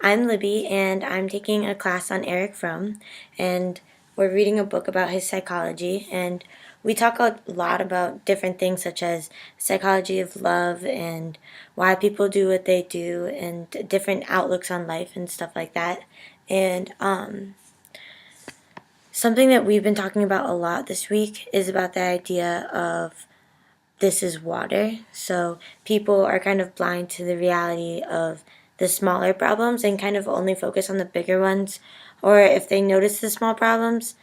I'm Libby, and I'm taking a class on Erich Fromm, and we're reading a book about his psychology. And we talk a lot about different things, such as psychology of love and why people do what they do, and different outlooks on life and stuff like that. And something that we've been talking about a lot this week is about the idea of this is water. So people are kind of blind to the reality of the smaller problems and kind of only focus on the bigger ones. Or if they notice the small problems,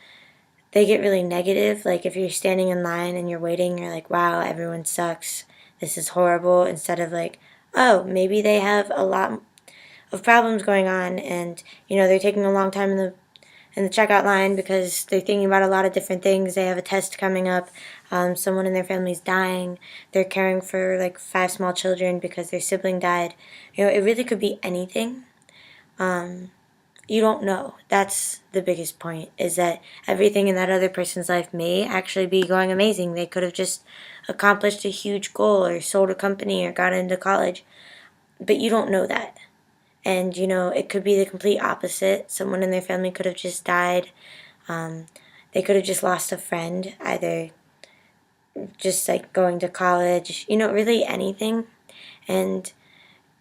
they get really negative. Like if you're standing in line and you're waiting, you're like, wow, everyone sucks. This is horrible. Instead of like, oh, maybe they have a lot of problems going on, and they're taking a long time in the checkout line because they're thinking about a lot of different things. They have a test coming up. Someone in their family's dying. They're caring for like 5 small children because their sibling died. It really could be anything. You don't know. That's the biggest point, is that everything in that other person's life may actually be going amazing. They could have just accomplished a huge goal or sold a company or got into college. But you don't know that. And, it could be the complete opposite. Someone in their family could have just died. They could have just lost a friend, either just like going to college, really anything. And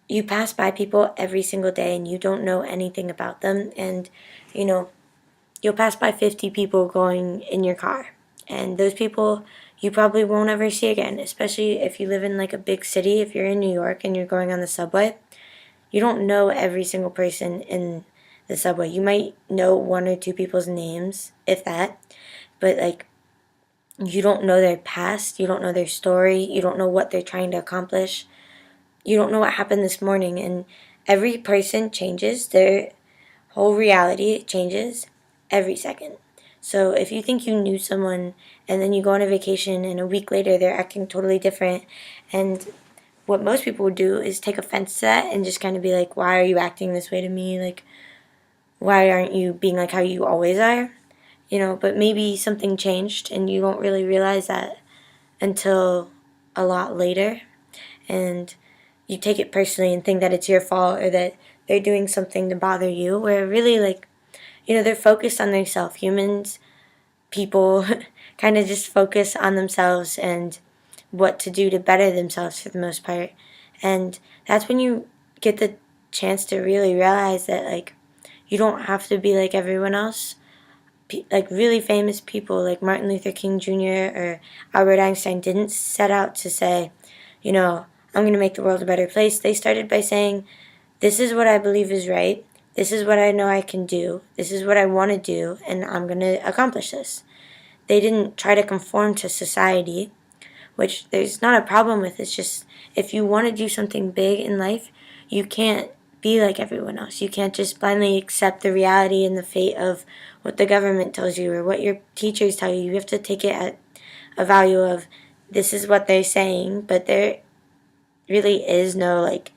you pass by people every single day and you don't know anything about them. And, you'll pass by 50 people going in your car. And those people you probably won't ever see again, especially if you live in like a big city. If you're in New York and you're going on the subway, you don't know every single person in the subway. You might know 1 or 2 people's names, if that, but like you don't know their past, you don't know their story, you don't know what they're trying to accomplish, you don't know what happened this morning. And every person changes, their whole reality changes every second. So if you think you knew someone and then you go on a vacation and a week later they're acting totally different, and what most people would do is take offense to that and just kind of be like, why are you acting this way to me? Like, why aren't you being like how you always are? But maybe something changed and you don't really realize that until a lot later. And you take it personally and think that it's your fault or that they're doing something to bother you, where really, like, they're focused on themselves. Humans, people, kind of just focus on themselves and what to do to better themselves for the most part. And that's when you get the chance to really realize that, like, you don't have to be like everyone else. Like, really famous people like Martin Luther King Jr. or Albert Einstein didn't set out to say, I'm going to make the world a better place. They started by saying, this is what I believe is right. This is what I know I can do. This is what I want to do, and I'm going to accomplish this. They didn't try to conform to society, which there's not a problem with. It's just, if you want to do something big in life, you can't be like everyone else. You can't just blindly accept the reality and the fate of what the government tells you or what your teachers tell you. You have to take it at a value of, this is what they're saying, but there really is no like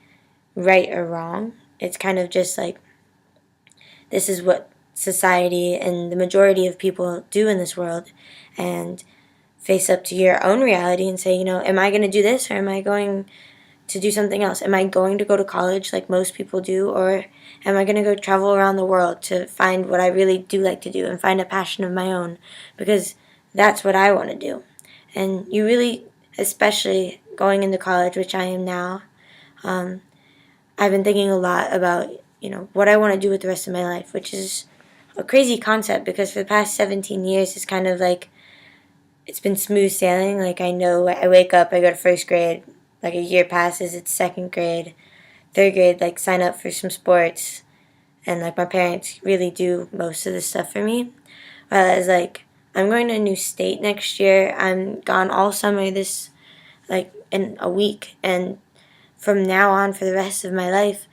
right or wrong. It's kind of just like, this is what society and the majority of people do in this world, and face up to your own reality and say, am I going to do this, or am I going to do something else? Am I going to go to college like most people do, or am I going to go travel around the world to find what I really do like to do and find a passion of my own? Because that's what I want to do. And you really, especially going into college, which I am now, I've been thinking a lot about, what I want to do with the rest of my life, which is a crazy concept because for the past 17 years, it's kind of like, it's been smooth sailing. Like, I know I wake up, I go to first grade, like a year passes, it's second grade, third grade, like sign up for some sports, and like my parents really do most of the stuff for me. Whereas like, I'm going to a new state next year, I'm gone all summer this, like in a week, and from now on for the rest of my life,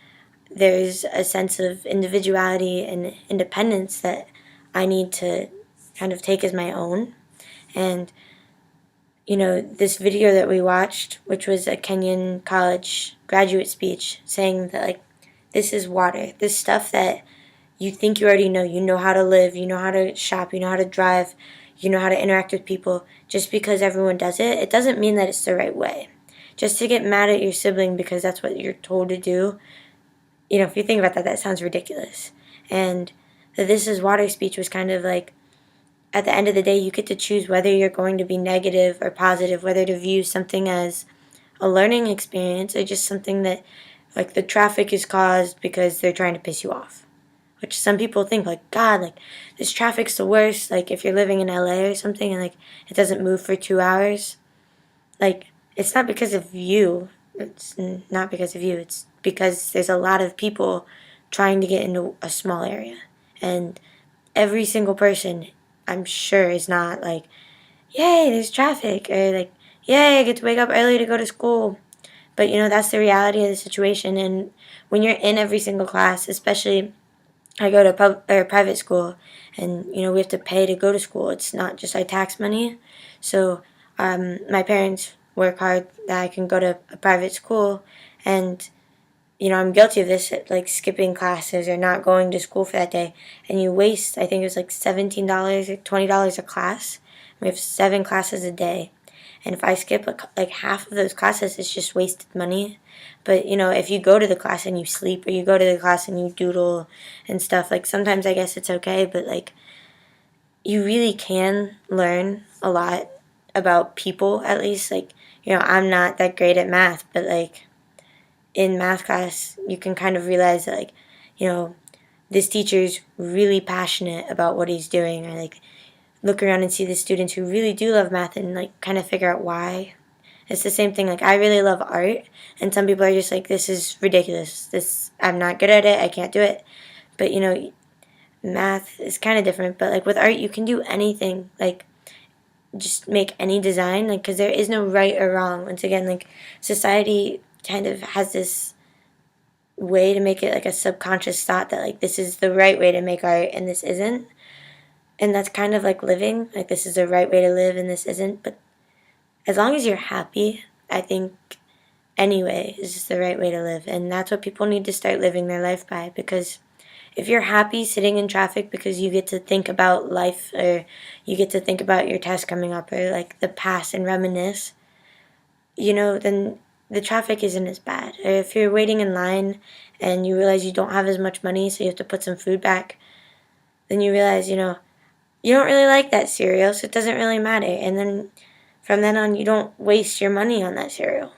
there's a sense of individuality and independence that I need to kind of take as my own. And, this video that we watched, which was a Kenyan college graduate speech, saying that, like, this is water. This stuff that you think you already know. You know how to live. You know how to shop. You know how to drive. You know how to interact with people. Just because everyone does it, it doesn't mean that it's the right way. Just to get mad at your sibling because that's what you're told to do, if you think about that, that sounds ridiculous. And the This Is Water speech was kind of like, at the end of the day, you get to choose whether you're going to be negative or positive, whether to view something as a learning experience or just something that, like, the traffic is caused because they're trying to piss you off. Which some people think, like, God, like, this traffic's the worst. Like, if you're living in LA or something and, like, it doesn't move for 2 hours, like, it's not because of you. It's not because of you. It's because there's a lot of people trying to get into a small area. And every single person, I'm sure, is not like, yay, there's traffic, or like, yay, I get to wake up early to go to school. But, that's the reality of the situation. And when you're in every single class, especially, I go to private school, and we have to pay to go to school. It's not just our tax money. So my parents work hard that I can go to a private school, and I'm guilty of this, like skipping classes or not going to school for that day, and you waste, I think it was like $17 or $20 a class. We have 7 classes a day, and if I skip like half of those classes, it's just wasted money. But if you go to the class and you sleep, or you go to the class and you doodle and stuff, like sometimes I guess it's okay, but like you really can learn a lot about people, at least. Like, I'm not that great at math, but like in math class, you can kind of realize that, like, this teacher's really passionate about what he's doing, or like look around and see the students who really do love math and like kind of figure out why. It's the same thing. Like, I really love art, and some people are just like, this is ridiculous. I'm not good at it. I can't do it. But math is kind of different. But like with art, you can do anything. Like, just make any design. Like, because there is no right or wrong. Once again, like, society kind of has this way to make it like a subconscious thought that like this is the right way to make art and this isn't. And that's kind of like living. Like, this is the right way to live and this isn't. But as long as you're happy, I think any way is just the right way to live. And that's what people need to start living their life by. Because if you're happy sitting in traffic because you get to think about life, or you get to think about your test coming up, or like the past and reminisce, then the traffic isn't as bad. Or if you're waiting in line and you realize you don't have as much money, so you have to put some food back, then you realize, you don't really like that cereal, so it doesn't really matter. And then from then on, you don't waste your money on that cereal.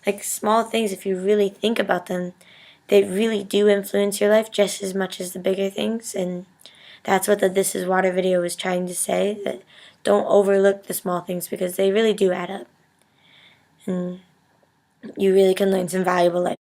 Like, small things, if you really think about them, they really do influence your life just as much as the bigger things. And that's what the This Is Water video was trying to say, that don't overlook the small things, because they really do add up. And you really can learn some valuable life